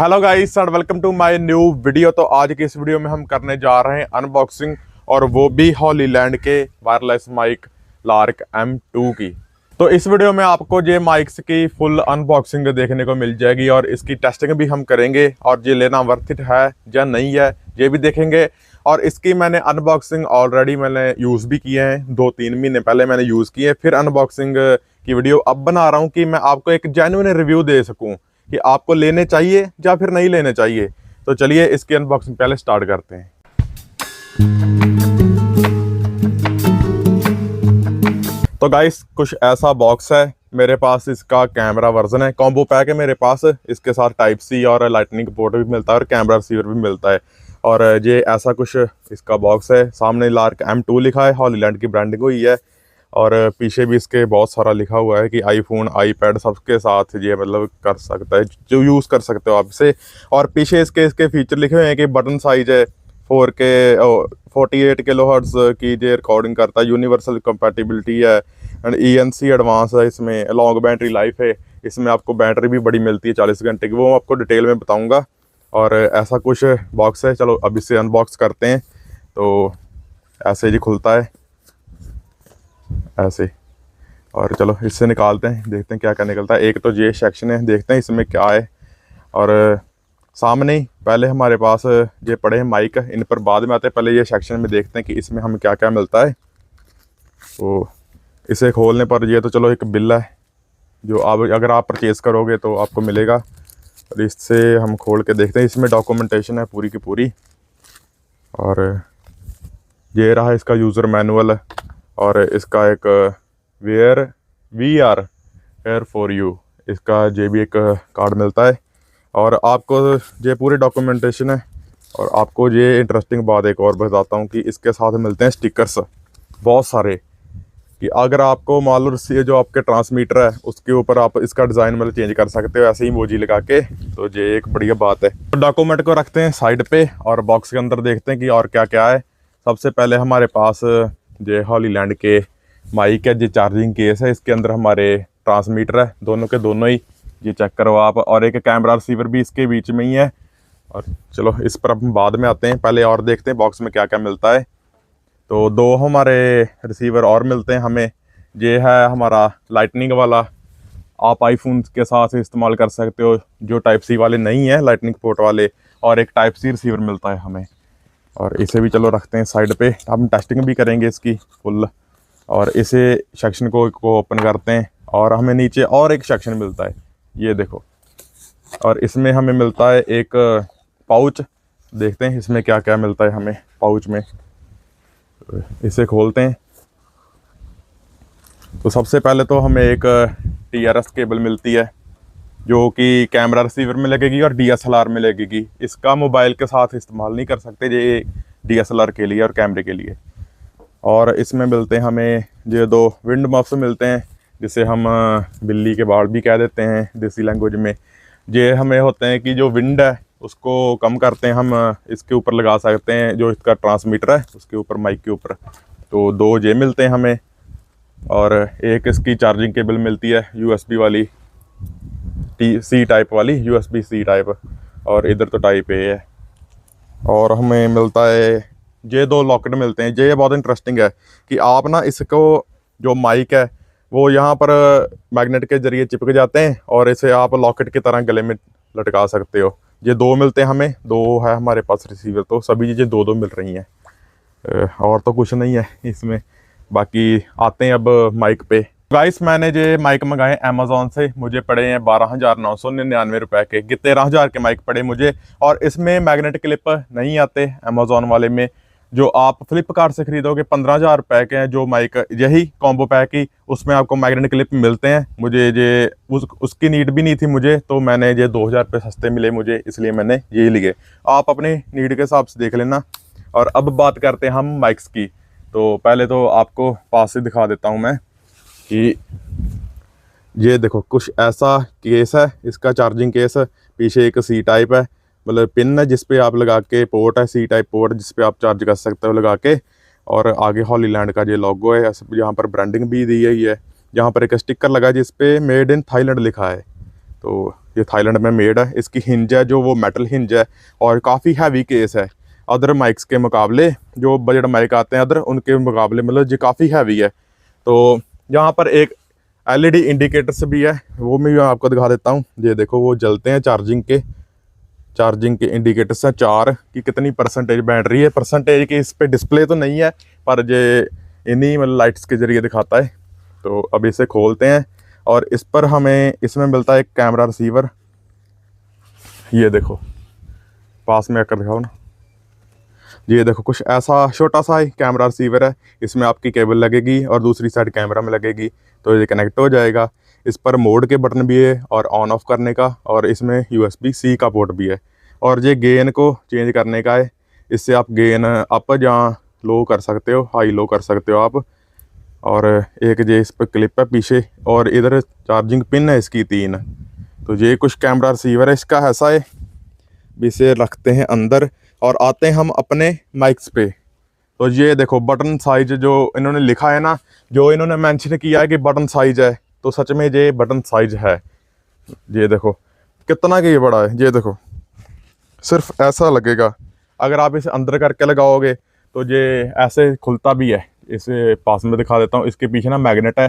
Hello guys and welcome to my new video. तो आज की इस वीडियो में हम करने जा रहे हैं अनबॉक्सिंग, और वो भी हॉलीलैंड के वायरलेस माइक लार्क M2 की। तो इस वीडियो में आपको ये माइक्स की फुल अनबॉक्सिंग देखने को मिल जाएगी और इसकी टेस्टिंग भी हम करेंगे, और ये लेना वर्थ इट है या नहीं है ये भी देखेंगे। और इसकी मैंने अनबॉक्सिंग ऑलरेडी मैंने यूज़ भी किए हैं, 2-3 महीने पहले मैंने यूज़ किए। फिर अनबॉक्सिंग की वीडियो अब बना रहा हूँ कि मैं आपको एक जेन्युइन रिव्यू दे सकूँ कि आपको लेने चाहिए या फिर नहीं लेने चाहिए। तो चलिए इसकी अनबॉक्सिंग पहले स्टार्ट करते हैं। तो गाइस कुछ ऐसा बॉक्स है मेरे पास। इसका कैमरा वर्जन है, कॉम्बो पैक है मेरे पास। इसके साथ टाइप सी और लाइटनिंग पोर्ट भी मिलता है और कैमरा रिसीवर भी मिलता है। और ये ऐसा कुछ इसका बॉक्स है। सामने लार्क M2 लिखा है, हॉलीलैंड की ब्रांडिंग हुई है। और पीछे भी इसके बहुत सारा लिखा हुआ है कि आईफोन आईपैड सबके साथ ये मतलब कर सकता है, जो यूज़ कर सकते हो आप इसे। और पीछे इसके फीचर लिखे हुए हैं कि बटन साइज है 4K 48 किलोहर्ट्ज़ की ये रिकॉर्डिंग करता है, यूनिवर्सल कंपैटिबिलिटी है एंड ENC एडवांस है। इसमें लॉन्ग बैटरी लाइफ है, इसमें आपको बैटरी भी बड़ी मिलती है 40 घंटे की, वो आपको डिटेल में बताऊँगा। और ऐसा कुछ बॉक्स है। चलो अब इसे अनबॉक्स करते हैं। तो ऐसे ही खुलता है ऐसे, और चलो इससे निकालते हैं, देखते हैं क्या क्या निकलता है। एक तो ये सेक्शन है, देखते हैं इसमें क्या है। और सामने ही पहले हमारे पास ये पड़े हैं माइक, इन पर बाद में आते हैं। पहले ये सेक्शन में देखते हैं कि इसमें हमें क्या क्या मिलता है। तो इसे खोलने पर ये तो चलो एक बिल है जो आप अगर आप परचेज़ करोगे तो आपको मिलेगा। और इससे हम खोल के देखते हैं, इसमें डॉक्यूमेंटेशन है पूरी की पूरी। और ये रहा इसका यूज़र मैनुअल, और इसका एक VR एयर फॉर यू, इसका ये भी एक कार्ड मिलता है। और आपको ये पूरे डॉक्यूमेंटेशन है। और आपको ये इंटरेस्टिंग बात एक और बताता हूँ कि इसके साथ मिलते हैं स्टिकर्स बहुत सारे, कि अगर आपको मान लो जो आपके ट्रांसमीटर है उसके ऊपर आप इसका डिज़ाइन मतलब चेंज कर सकते हो ऐसे ही इमोजी लगा के। तो ये एक बढ़िया बात है। तो डॉक्यूमेंट को रखते हैं साइड पे और बॉक्स के अंदर देखते हैं कि और क्या क्या है। सबसे पहले हमारे पास ये हॉलीलैंड के माइक है, ये चार्जिंग केस है, इसके अंदर हमारे ट्रांसमीटर है, दोनों के दोनों ही, ये चेक करो आप। और एक कैमरा रिसीवर भी इसके बीच में ही है। और चलो इस पर हम बाद में आते हैं, पहले और देखते हैं बॉक्स में क्या क्या मिलता है। तो दो हमारे रिसीवर और मिलते हैं हमें। ये है हमारा लाइटनिंग वाला, आप आईफोन के साथ इस्तेमाल कर सकते हो, जो टाइप सी वाले नहीं है लाइटनिंग पोर्ट वाले। और एक टाइप सी रिसीवर मिलता है हमें। और इसे भी चलो रखते हैं साइड पे, हम टेस्टिंग भी करेंगे इसकी फुल। और इसे सेक्शन को ओपन करते हैं, और हमें नीचे और एक सेक्शन मिलता है, ये देखो। और इसमें हमें मिलता है एक पाउच, देखते हैं इसमें क्या क्या मिलता है हमें पाउच में। इसे खोलते हैं। तो सबसे पहले तो हमें एक TRS केबल मिलती है, जो कि कैमरा रिसीवर में लगेगी और DSLR में लगेगी। इसका मोबाइल के साथ इस्तेमाल नहीं कर सकते, ये DSLR के लिए और कैमरे के लिए। और इसमें मिलते हैं हमें ये दो विंड मफ्स मिलते हैं, जिसे हम बिल्ली के बाल भी कह देते हैं देसी लैंग्वेज में। ये हमें होते हैं कि जो विंड है उसको कम करते हैं, हम इसके ऊपर लगा सकते हैं, जो इसका ट्रांसमीटर है उसके ऊपर, माइक के ऊपर। तो दो ये मिलते हैं हमें। और एक इसकी चार्जिंग केबल मिलती है USB वाली, C टाइप वाली, USB-C टाइप। और इधर तो टाइप A है। और हमें मिलता है ये दो लॉकेट मिलते हैं। ये बहुत इंटरेस्टिंग है कि आप ना इसको, जो माइक है वो यहाँ पर मैग्नेट के जरिए चिपक जाते हैं, और इसे आप लॉकेट की तरह गले में लटका सकते हो। ये दो मिलते हैं हमें, दो है हमारे पास रिसीवर। तो सभी चीज़ें दो दो मिल रही हैं, और तो कुछ नहीं है इसमें। बाकी आते हैं अब माइक पे। गाइस मैंने ये माइक मंगाए अमेज़ॉन से, मुझे पड़े हैं 12,999 रुपए के। 13,000 के माइक पड़े मुझे। और इसमें मैग्नेट क्लिप नहीं आते अमेज़ॉन वाले में, जो आप फ्लिपकार्ट से खरीदोगे 15,000 रुपए के हैं जो माइक, यही कॉम्बो पैक ही, उसमें आपको मैग्नेट क्लिप मिलते हैं। मुझे ये उसकी नीड भी नहीं थी मुझे, तो मैंने ये 2,000 रुपये सस्ते मिले मुझे, इसलिए मैंने यही लिए। आप अपने नीड के हिसाब से देख लेना। और अब बात करते हैं हम माइक्स की। तो पहले तो आपको पास से दिखा देता हूँ मैं कि ये देखो कुछ ऐसा केस है, इसका चार्जिंग केस। पीछे एक C टाइप है, मतलब पिन है जिस पे आप लगा के, पोर्ट है C टाइप पोर्ट जिस पे आप चार्ज कर सकते हो लगा के। और आगे हॉलीलैंड का ये लोगो है, यहाँ पर ब्रांडिंग भी दी हुई है। यहाँ पर एक स्टिकर लगा है जिस पे मेड इन थाईलैंड लिखा है। तो ये थाईलैंड में मेड है। इसकी हिंज है जो वो मेटल हिंज है और काफ़ी हैवी केस है अदर माइक्स के मुकाबले। जो बजट माइक आते हैं अदर उनके मुकाबले मतलब ये काफ़ी हैवी है। तो यहाँ पर एक LED इंडिकेटर्स भी है, वो मैं आपको दिखा देता हूँ। ये देखो वो जलते हैं, चार्जिंग के इंडिकेटर्स हैं 4 कि कितनी परसेंटेज बैटरी है। परसेंटेज की इस पर डिस्प्ले तो नहीं है पर ये इन्हीं मतलब लाइट्स के ज़रिए दिखाता है। तो अब इसे खोलते हैं और इस पर हमें इसमें मिलता है एक कैमरा रिसीवर। ये देखो पास में आकर दिखाओ ना, ये देखो कुछ ऐसा छोटा सा कैमरा रिसीवर है। इसमें आपकी केबल लगेगी और दूसरी साइड कैमरा में लगेगी तो ये कनेक्ट हो जाएगा। इस पर मोड के बटन भी है और ऑन ऑफ करने का, और इसमें USB-C का पोर्ट भी है। और ये गेन को चेंज करने का है, इससे आप गेन अप या लो कर सकते हो, हाई लो कर सकते हो आप। और एक ये इस पर क्लिप है पीछे और इधर चार्जिंग पिन है इसकी 3। तो ये कुछ कैमरा रिसीवर है इसका ऐसा है। इसे रखते हैं अंदर और आते हैं हम अपने माइक्स पे। तो ये देखो बटन साइज जो इन्होंने लिखा है ना, जो इन्होंने मेंशन किया है कि बटन साइज है, तो सच में ये बटन साइज है। ये देखो कितना कि ये बड़ा है। ये देखो सिर्फ ऐसा लगेगा, अगर आप इसे अंदर करके लगाओगे तो ये ऐसे खुलता भी है। इसे पास में दिखा देता हूँ, इसके पीछे ना मैग्नेट है,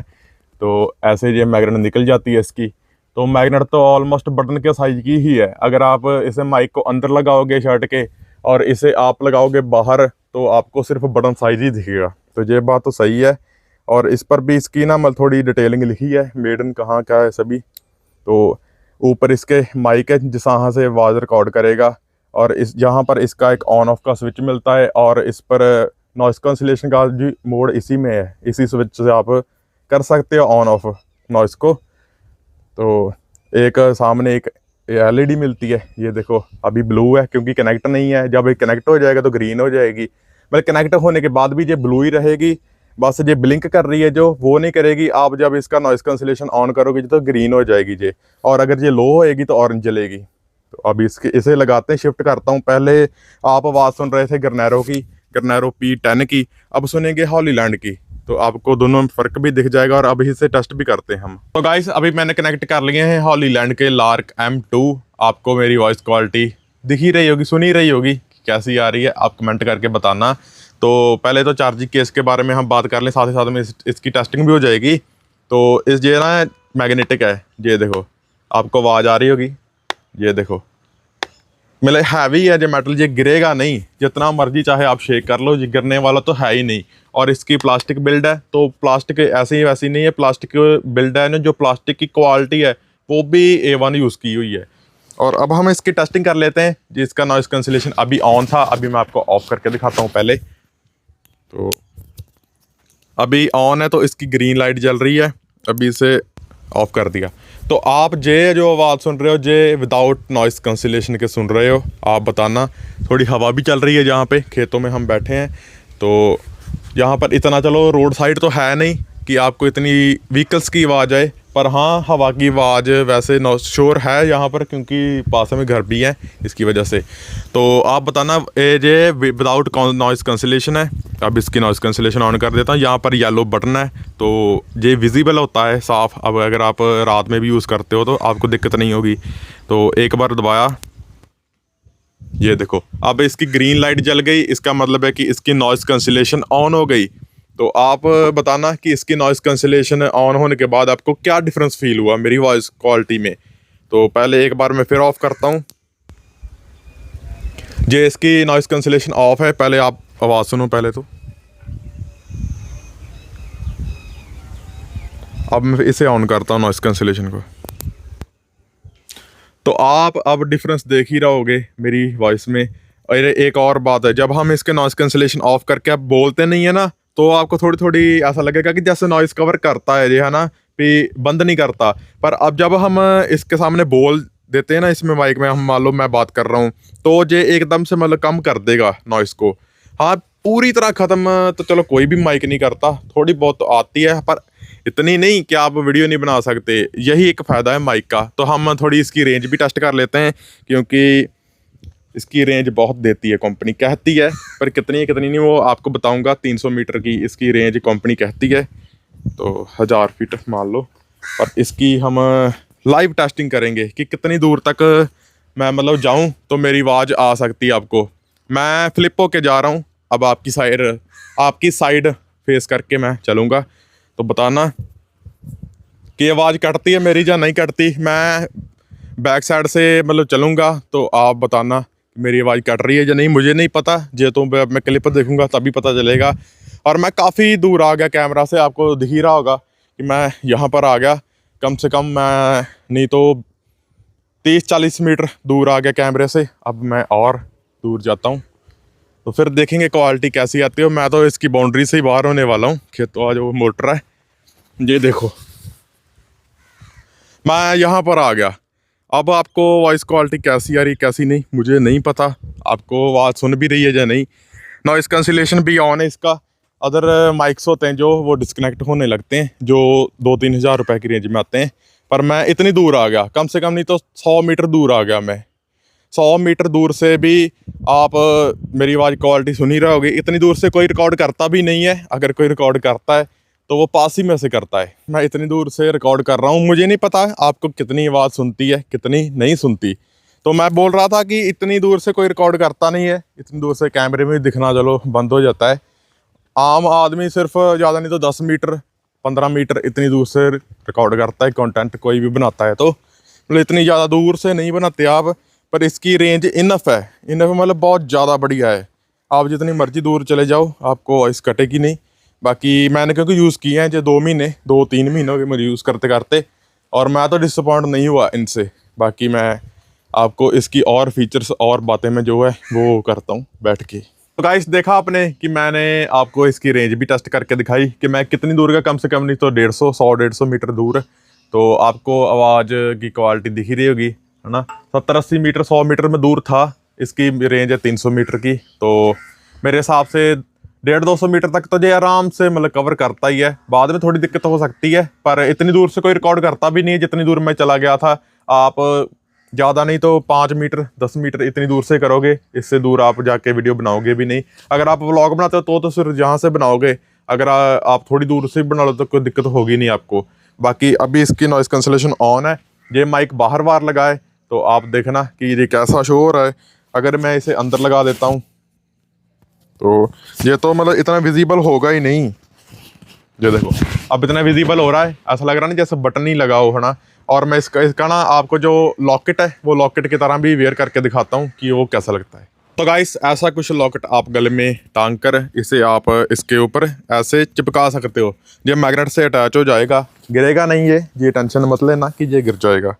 तो ऐसे ये मैग्नेट निकल जाती है इसकी। तो मैग्नेट तो ऑलमोस्ट बटन के साइज की ही है। अगर आप इसे माइक को अंदर लगाओगे शर्ट के और इसे आप लगाओगे बाहर तो आपको सिर्फ बटन साइज ही दिखेगा। तो ये बात तो सही है। और इस पर भी इसकी ना मतलब थोड़ी डिटेलिंग लिखी है, मेड इन कहाँ क्या है सभी। तो ऊपर इसके माइक है जहाँ से आवाज़ रिकॉर्ड करेगा, और इस यहाँ पर इसका एक ऑन ऑफ का स्विच मिलता है, और इस पर नॉइस कैंसिलेशन का जो मोड इसी में है, इसी स्विच से आप कर सकते हो ऑन ऑफ नॉइस को। तो एक सामने एक LED मिलती है, ये देखो अभी ब्लू है क्योंकि कनेक्ट नहीं है। जब ये कनेक्ट हो जाएगा तो ग्रीन हो जाएगी, मतलब कनेक्ट होने के बाद भी ये ब्लू ही रहेगी। बस ये ब्लिंक कर रही है जो वो नहीं करेगी। आप जब इसका नॉइस कैंसिलेशन ऑन करोगे तो ग्रीन हो जाएगी ये, और अगर ये लो होएगी तो ऑरेंज जलेगी। तो अभी इसे लगाते हैं, शिफ्ट करता हूँ। पहले आप आवाज़ सुन रहे थे गर्नेरो की, गर्नेरो P10 की, अब सुनेंगे हॉलीलैंड की। तो आपको दोनों में फ़र्क भी दिख जाएगा और अभी इसे टेस्ट भी करते हैं हम। तो गाइस अभी मैंने कनेक्ट कर लिए हैं हॉलीलैंड के लार्क M2। आपको मेरी वॉइस क्वालिटी दिख ही रही होगी, सुन ही रही होगी, कैसी आ रही है आप कमेंट करके बताना। तो पहले तो चार्जिंग केस के बारे में हम बात कर लें, साथ ही साथ में इसकी टेस्टिंग भी हो जाएगी। तो इस ये ना मैग्नेटिक है, ये देखो आपको आवाज़ आ रही होगी, ये देखो मतलब हैवी है जो मेटल, ये गिरेगा नहीं, जितना मर्जी चाहे आप शेक कर लो, ये गिरने वाला तो है ही नहीं। और इसकी प्लास्टिक बिल्ड है, तो प्लास्टिक ऐसे ही वैसी नहीं है, प्लास्टिक बिल्ड है ना, जो प्लास्टिक की क्वालिटी है वो भी A1 यूज़ की हुई है। और अब हम इसकी टेस्टिंग कर लेते हैं। जिसका नॉइस कैंसिलेशन अभी ऑन था, अभी मैं आपको ऑफ करके दिखाता हूँ पहले। तो अभी ऑन है तो इसकी ग्रीन लाइट जल रही है, अभी इसे ऑफ कर दिया। तो आप जे जो आवाज़ सुन रहे हो जे विदाउट नॉइस कैंसिलेशन के सुन रहे हो, आप बताना। थोड़ी हवा भी चल रही है, जहाँ पे खेतों में हम बैठे हैं, तो यहाँ पर इतना चलो रोड साइड तो है नहीं कि आपको इतनी व्हीकल्स की आवाज़ आए, पर हाँ हवा की आवाज़ वैसे शोर है यहाँ पर, क्योंकि पास में घर भी है इसकी वजह से। तो आप बताना ये विदाउट नॉइस कैंसिलेशन है। अब इसकी नॉइस कैंसिलेशन ऑन कर देता हूँ। यहाँ पर येलो बटन है तो ये विजिबल होता है साफ। अब अगर आप रात में भी यूज़ करते हो तो आपको दिक्कत नहीं होगी। तो एक बार दबाया, ये देखो अब इसकी ग्रीन लाइट जल गई, इसका मतलब है कि इसकी नॉइस कैंसिलेशन ऑन हो गई। तो आप बताना कि इसकी नॉइस कैंसिलेशन ऑन होने के बाद आपको क्या डिफरेंस फील हुआ मेरी वॉइस क्वालिटी में। तो पहले एक बार मैं फिर ऑफ करता हूँ। जे इसकी नॉइस कैंसिलेशन ऑफ है, पहले आप आवाज़ सुनो पहले। तो अब मैं इसे ऑन करता हूँ नॉइस कैंसिलेशन को, तो आप अब डिफरेंस देख ही रहोगे मेरी वॉइस में। और एक और बात है, जब हम इसके नॉइस कैंसिलेशन ऑफ करके आप बोलते नहीं है ना, तो आपको थोड़ी थोड़ी ऐसा लगेगा कि जैसे नॉइस कवर करता है ये, है ना, भी बंद नहीं करता। पर अब जब हम इसके सामने बोल देते हैं ना, इसमें माइक में हम मान लो मैं बात कर रहा हूँ, तो ये एकदम से मतलब कम कर देगा नॉइस को। हाँ पूरी तरह ख़त्म तो चलो कोई भी माइक नहीं करता, थोड़ी बहुत तो आती है, पर इतनी नहीं कि आप वीडियो नहीं बना सकते। यही एक फ़ायदा है माइक का। तो हम थोड़ी इसकी रेंज भी टेस्ट कर लेते हैं, क्योंकि इसकी रेंज बहुत देती है कंपनी, कहती है, पर कितनी नहीं वो आपको बताऊंगा। 300 मीटर की इसकी रेंज कंपनी कहती है, तो 1000 फीट मान लो। पर इसकी हम लाइव टेस्टिंग करेंगे कि कितनी दूर तक मैं मतलब जाऊं तो मेरी आवाज़ आ सकती है आपको। मैं फ्लिप होके जा रहा हूं, अब आपकी साइड फेस करके मैं चलूँगा, तो बताना कि आवाज़ कटती है मेरी या नहीं कटती। मैं बैक साइड से मतलब चलूँगा तो आप बताना मेरी आवाज़ कट रही है या नहीं। मुझे नहीं पता, जे तो मैं क्लिप देखूँगा तभी पता चलेगा। और मैं काफ़ी दूर आ गया कैमरा से, आपको दिख ही रहा होगा कि मैं यहाँ पर आ गया। कम से कम मैं नहीं तो 30-40 मीटर दूर आ गया कैमरे से। अब मैं और दूर जाता हूँ तो फिर देखेंगे क्वालिटी कैसी आती है। मैं तो इसकी बाउंड्री से ही बाहर होने वाला हूँ। खेतों जो मोटर है, ये देखो मैं यहाँ पर आ गया। अब आपको वॉइस क्वालिटी कैसी आ रही कैसी नहीं मुझे नहीं पता, आपको आवाज़ सुन भी रही है या नहीं। नॉइस कैंसिलेशन भी ऑन है इसका। अदर माइक्स होते हैं जो वो डिस्कनेक्ट होने लगते हैं, जो 2-3 हज़ार रुपये की रेंज में आते हैं। पर मैं इतनी दूर आ गया, कम से कम नहीं तो 100 मीटर दूर आ गया मैं। 100 मीटर दूर से भी आप मेरी आवाज़ क्वालिटी सुन ही रहे होगे। इतनी दूर से कोई रिकॉर्ड करता भी नहीं है, अगर कोई रिकॉर्ड करता है तो वो पास ही में से करता है। मैं इतनी दूर से रिकॉर्ड कर रहा हूँ, मुझे नहीं पता आपको कितनी आवाज़ सुनती है कितनी नहीं सुनती। तो मैं बोल रहा था कि इतनी दूर से कोई रिकॉर्ड करता नहीं है, इतनी दूर से कैमरे में दिखना चलो बंद हो जाता है। आम आदमी सिर्फ ज़्यादा नहीं तो 10 मीटर 15 मीटर इतनी दूर से रिकॉर्ड करता है कंटेंट, कोई भी बनाता है तो मतलब इतनी ज़्यादा दूर से नहीं बनाते आप। पर इसकी रेंज इनफ है, इनफ मतलब बहुत ज़्यादा बढ़िया है। आप जितनी मर्ज़ी दूर चले जाओ आपको वॉइस कटेगी नहीं। बाकी मैंने क्योंकि यूज़ किए हैं जो 2-3 महीने हो गए मुझे यूज़ करते करते, और मैं तो डिसअपॉइंट नहीं हुआ इनसे। बाकी मैं आपको इसकी और फीचर्स और बातें मैं जो है वो करता हूँ बैठ के। तो गाइस देखा आपने कि मैंने आपको इसकी रेंज भी टेस्ट करके दिखाई कि मैं कितनी दूर का, कम से कम नहीं तो 150-100-150 मीटर दूर। तो आपको आवाज़ की क्वालिटी दिख ही रही होगी, है ना। 70-80 मीटर 100 मीटर में दूर था, इसकी रेंज है 300 मीटर की। तो मेरे हिसाब से 150-200 मीटर तक तो ये आराम से मतलब कवर करता ही है। बाद में थोड़ी दिक्कत हो सकती है, पर इतनी दूर से कोई रिकॉर्ड करता भी नहीं है जितनी दूर मैं चला गया था। आप ज़्यादा नहीं तो 5 मीटर 10 मीटर इतनी दूर से करोगे, इससे दूर आप जाके वीडियो बनाओगे भी नहीं। अगर आप व्लॉग बनाते हो तो सिर्फ जहाँ से बनाओगे, अगर आप थोड़ी दूर से बना लो तो कोई दिक्कत होगी नहीं आपको। बाकी अभी इसकी नॉइस कैंसलेशन ऑन है। ये माइक बाहर बाहर लगाए तो आप देखना कि ये कैसा शो हो रहा है। अगर मैं इसे अंदर लगा देता हूँ तो ये तो मतलब इतना विजिबल होगा ही नहीं। ये देखो अब इतना विजिबल हो रहा है, ऐसा लग रहा नहीं जैसे बटन ही लगा हो, है ना। और मैं इसका ना आपको जो लॉकेट है वो लॉकेट की तरह भी वेयर करके दिखाता हूँ कि वो कैसा लगता है। तो गाइस ऐसा कुछ लॉकेट आप गले में टांग कर इसे आप इसके ऊपर ऐसे चिपका सकते हो। ये मैग्नेट से अटैच हो जाएगा, गिरेगा नहीं ये टेंशन मत लेना कि ये गिर जाएगा।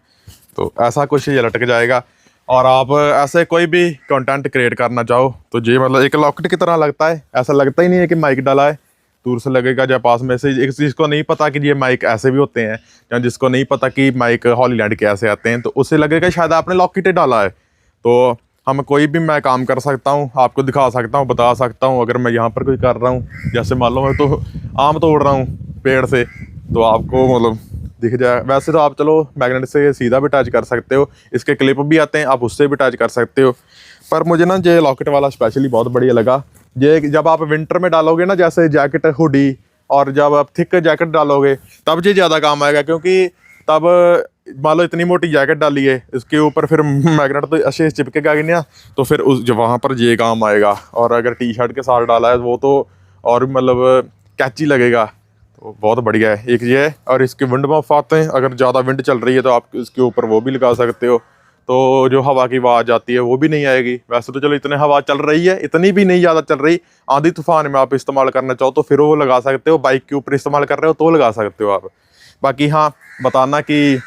तो ऐसा कुछ ये लटक जाएगा। और आप ऐसे कोई भी कंटेंट क्रिएट करना चाहो तो ये मतलब एक लॉकेट की तरह लगता है, ऐसा लगता ही नहीं है कि माइक डाला है। दूर से लगेगा जब पास में से, एक जिसको नहीं पता कि ये माइक ऐसे भी होते हैं या जिसको नहीं पता कि माइक हॉलीलैंड के ऐसे आते हैं, तो उसे लगेगा शायद आपने लॉकेट डाला है। तो हम कोई भी मैं काम कर सकता हूँ, आपको दिखा सकता हूँ, बता सकता हूँ। अगर मैं यहाँ पर कोई कर रहा हूँ, जैसे मान लो मैं तो आम तोड़ रहा हूँ पेड़ से, तो आपको मतलब दिख जाए। वैसे तो आप चलो मैग्नेट से सीधा भी अटैच कर सकते हो, इसके क्लिप भी आते हैं, आप उससे भी अटैच कर सकते हो। पर मुझे ना ये लॉकेट वाला स्पेशली बहुत बढ़िया लगा। ये जब आप विंटर में डालोगे ना, जैसे जैकेट हुडी, और जब आप थिक जैकेट डालोगे तब ये ज़्यादा काम आएगा। क्योंकि तब मान लो इतनी मोटी जैकेट डाली है, इसके ऊपर फिर मैग्नेट तो अच्छे से चिपकेगा ही ना, तो फिर उस जो वहाँ पर ये काम आएगा। और अगर टी शर्ट के साथ डाला है वो तो और मतलब कैची लगेगा। तो बहुत बढ़िया है एक ये है। और इसके विंड मफ आते हैं, अगर ज़्यादा विंड चल रही है तो आप इसके ऊपर वो भी लगा सकते हो, तो जो हवा की आवाज़ आती है वो भी नहीं आएगी। वैसे तो चलो इतने हवा चल रही है, इतनी भी नहीं ज़्यादा चल रही। आंधी तूफान में आप इस्तेमाल करना चाहो तो फिर वो लगा सकते हो, बाइक के ऊपर इस्तेमाल कर रहे हो तो लगा सकते हो आप। बाकी हाँ बताना कि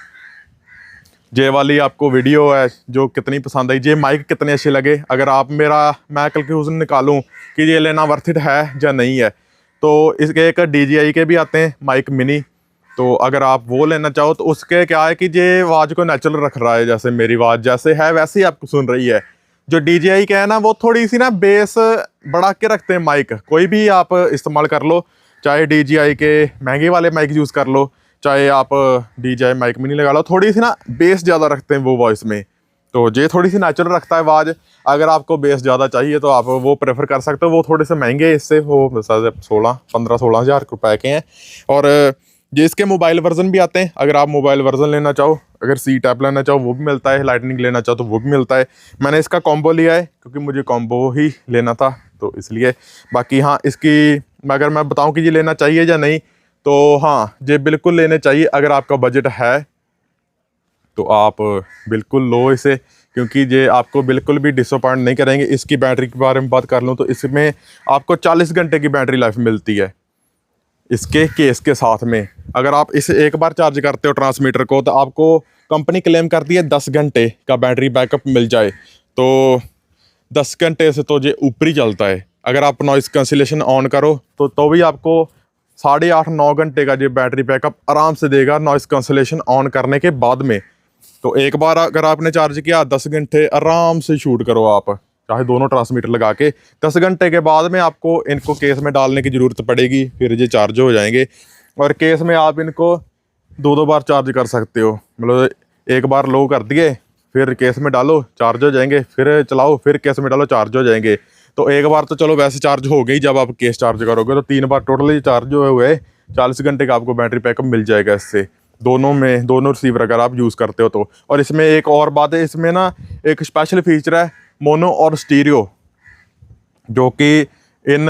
ये वाली आपको वीडियो है जो कितनी पसंद आई, ये माइक कितने अच्छे लगे। अगर आप मैं कंक्लूजन निकालूँ कि ये लेना वर्थ इट है या नहीं है, तो इसके एक DJI के भी आते हैं माइक मिनी। तो अगर आप वो लेना चाहो तो उसके क्या है कि ये आवाज़ को नेचुरल रख रहा है, जैसे मेरी आवाज़ जैसे है वैसे ही आपको सुन रही है। जो DJI का है ना, वो थोड़ी सी ना बेस बढ़ा के रखते हैं माइक। कोई भी आप इस्तेमाल कर लो, चाहे DJI के महंगे वाले माइक यूज़ कर लो, चाहे आप DJI माइक मिनी लगा लो, थोड़ी सी ना बेस ज़्यादा रखते हैं वो वॉइस में। तो ये थोड़ी सी नेचुरल रखता है आवाज़। अगर आपको बेस ज़्यादा चाहिए तो आप वो प्रेफर कर सकते हो। वो थोड़े से महंगे इससे, वो 16-15-16 हज़ार रुपये के हैं। और ये इसके मोबाइल वर्जन भी आते हैं, अगर आप मोबाइल वर्जन लेना चाहो, अगर सी टैप लेना चाहो वो भी मिलता है, लाइटनिंग लेना चाहो तो वो भी मिलता है। मैंने इसका कॉम्बो लिया है क्योंकि मुझे कॉम्बो ही लेना था तो इसलिए। बाकी हाँ, इसकी अगर मैं बताऊं कि ये लेना चाहिए या नहीं, तो हाँ ये बिल्कुल लेने चाहिए। अगर आपका बजट है तो आप बिल्कुल लो इसे, क्योंकि ये आपको बिल्कुल भी डिसअपॉइंट नहीं करेंगे। इसकी बैटरी के बारे में बात कर लूँ तो इसमें आपको 40 घंटे की बैटरी लाइफ मिलती है इसके केस के साथ में। अगर आप इसे एक बार चार्ज करते हो ट्रांसमीटर को, तो आपको कंपनी क्लेम करती है 10 घंटे का बैटरी बैकअप मिल जाए, तो 10 घंटे से तो ये ऊपर ही चलता है। अगर आप नॉइस कैंसिलेशन ऑन करो तो भी आपको 8.5-9 घंटे का ये बैटरी बैकअप आराम से देगा नॉइस कैंसिलेशन ऑन करने के बाद में। तो एक बार अगर आपने चार्ज किया 10 घंटे आराम से शूट करो आप, चाहे दोनों ट्रांसमीटर लगा के। 10 घंटे के बाद में आपको इनको केस में डालने की ज़रूरत पड़ेगी, फिर ये चार्ज हो जाएंगे। और केस में आप इनको 2-2 बार चार्ज कर सकते हो, मतलब एक बार लो कर दिए, फिर केस में डालो चार्ज हो जाएंगे, फिर चलाओ, फिर केस में डालो चार्ज हो जाएंगे। तो एक बार तो चलो वैसे चार्ज हो गई, जब आप केस चार्ज करोगे तो 3 बार टोटली चार्ज हुए 40 घंटे का आपको बैटरी बैकअप मिल जाएगा इससे, दोनों रिसीवर अगर आप यूज़ करते हो तो। और इसमें एक और बात है, इसमें ना एक स्पेशल फीचर है मोनो और स्टीरियो, जो कि इन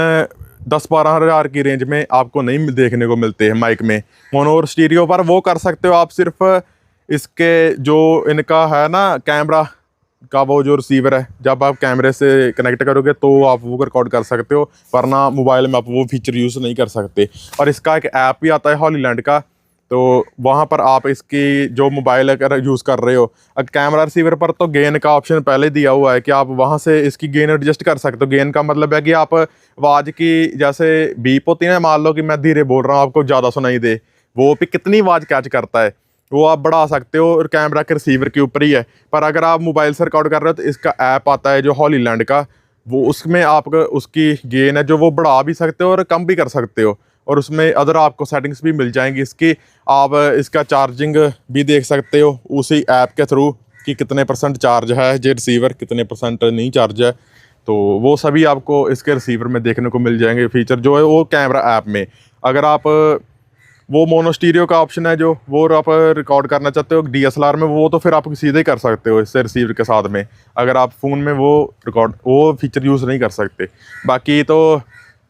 10-12 हज़ार की रेंज में आपको नहीं देखने को मिलते हैं माइक में। मोनो और स्टीरियो पर वो कर सकते हो आप सिर्फ इसके जो इनका है ना कैमरा का वो जो रिसीवर है, जब आप कैमरे से कनेक्ट करोगे तो आप वो रिकॉर्ड कर सकते हो, वरना मोबाइल में आप वो फीचर यूज़ नहीं कर सकते। और इसका एक ऐप भी आता है हॉलीलैंड का, तो वहाँ पर आप इसकी जो मोबाइल अगर यूज़ कर रहे हो, कैमरा रिसीवर पर तो गेन का ऑप्शन पहले दिया हुआ है कि आप वहाँ से इसकी गेन एडजस्ट कर सकते हो। गेन का मतलब है कि आप आवाज़ की जैसे बीप होती है ना, मान लो कि मैं धीरे बोल रहा हूँ आपको ज़्यादा सुनाई दे, वो भी कितनी आवाज़ कैच करता है वो आप बढ़ा सकते हो, और कैमरा के रिसीवर के ऊपर ही है। पर अगर आप मोबाइल से रिकॉर्ड कर रहे हो तो इसका ऐप आता है जो हॉलीलैंड का, वो उसमें आप उसकी गेन है जो वो बढ़ा भी सकते हो और कम भी कर सकते हो, और उसमें अदर आपको सेटिंग्स भी मिल जाएंगी इसकी। आप इसका चार्जिंग भी देख सकते हो उसी ऐप के थ्रू कि कितने % चार्ज है ये रिसीवर, कितने % नहीं चार्ज है, तो वो सभी आपको इसके रिसीवर में देखने को मिल जाएंगे फीचर जो है वो कैमरा ऐप में। अगर आप वो मोनो स्टीरियो का ऑप्शन है जो वो आप रिकॉर्ड करना चाहते हो DSLR में, वो तो फिर आप सीधे ही कर सकते हो इससे रिसीवर के साथ में। अगर आप फ़ोन में वो फीचर यूज़ नहीं कर सकते। बाकी तो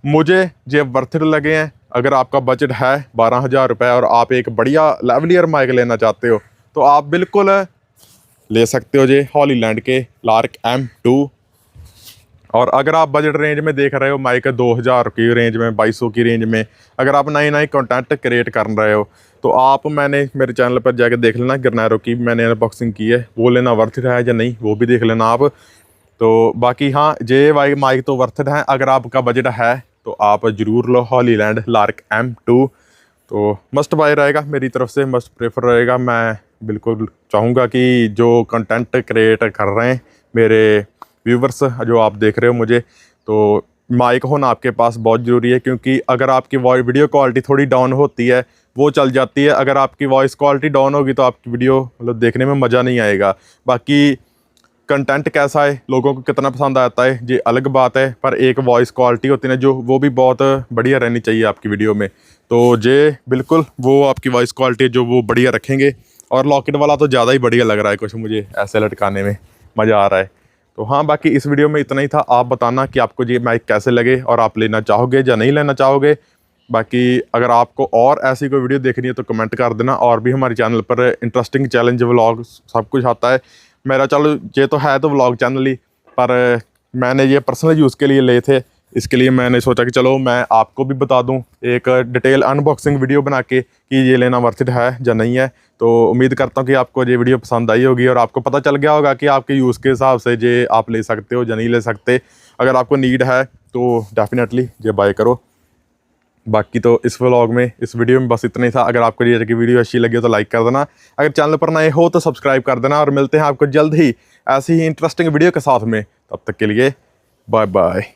मुझे ये वर्थ इट लगे हैं। अगर आपका बजट है 12,000 रुपये और आप एक बढ़िया लेवलियर माइक लेना चाहते हो तो आप बिल्कुल ले सकते हो ये हॉलीलैंड के लार्क M2। और अगर आप बजट रेंज में देख रहे हो माइक 2,000 की रेंज में, 2,200 की रेंज में, अगर आप नई कंटेंट क्रिएट कर रहे हो तो आप मैंने मेरे चैनल पर जाकर देख लेना गिरनारो की मैंने अनबॉक्सिंग की है, वो लेना वर्थ इट है या नहीं वो भी देख लेना आप। तो बाकी हाँ, जे वाई माइक तो वर्थ इट है। अगर आपका बजट है तो आप ज़रूर लो हॉलीलैंड लार्क M2, तो मस्ट बाय रहेगा मेरी तरफ से, मस्ट प्रेफर रहेगा। मैं बिल्कुल चाहूँगा कि जो कंटेंट क्रिएट कर रहे हैं मेरे व्यूवर्स जो आप देख रहे हो मुझे, तो माइक होना आपके पास बहुत ज़रूरी है, क्योंकि अगर आपकी वीडियो क्वालिटी थोड़ी डाउन होती है वो चल जाती है। अगर आपकी वॉइस क्वालिटी डाउन होगी तो आपकी वीडियो मतलब देखने में मज़ा नहीं आएगा। बाकी कंटेंट कैसा है, लोगों को कितना पसंद आता है ये अलग बात है, पर एक वॉइस क्वालिटी होती है जो वो भी बहुत बढ़िया रहनी चाहिए आपकी वीडियो में। तो ये बिल्कुल वो आपकी वॉइस क्वालिटी जो वो बढ़िया रखेंगे। और लॉकेट वाला तो ज़्यादा ही बढ़िया लग रहा है, कुछ मुझे ऐसे लटकाने में मज़ा आ रहा है। तो हाँ, बाकी इस वीडियो में इतना ही था। आप बताना कि आपको ये माइक कैसे लगे और आप लेना चाहोगे या नहीं लेना चाहोगे। बाकी अगर आपको और ऐसी कोई वीडियो देखनी है तो कमेंट कर देना। और भी हमारे चैनल पर इंटरेस्टिंग चैलेंज व्लॉग सब कुछ आता है। मेरा चलो ये तो है तो व्लॉग चैनल ही, पर मैंने ये पर्सनल यूज़ के लिए लिए थे, इसके लिए मैंने सोचा कि चलो मैं आपको भी बता दूं एक डिटेल अनबॉक्सिंग वीडियो बना के कि ये लेना वर्थ इट है या नहीं है। तो उम्मीद करता हूं कि आपको ये वीडियो पसंद आई होगी और आपको पता चल गया होगा कि आपके यूज़ के हिसाब से ये आप ले सकते हो या नहीं ले सकते। अगर आपको नीड है तो डेफिनेटली ये बाय करो। बाकी तो इस व्लॉग में, इस वीडियो में बस इतना ही था। अगर आपको ये की वीडियो अच्छी लगी हो तो लाइक कर देना, अगर चैनल पर नए हो तो सब्सक्राइब कर देना, और मिलते हैं आपको जल्द ही ऐसी ही इंटरेस्टिंग वीडियो के साथ में। तब तक के लिए बाय बाय।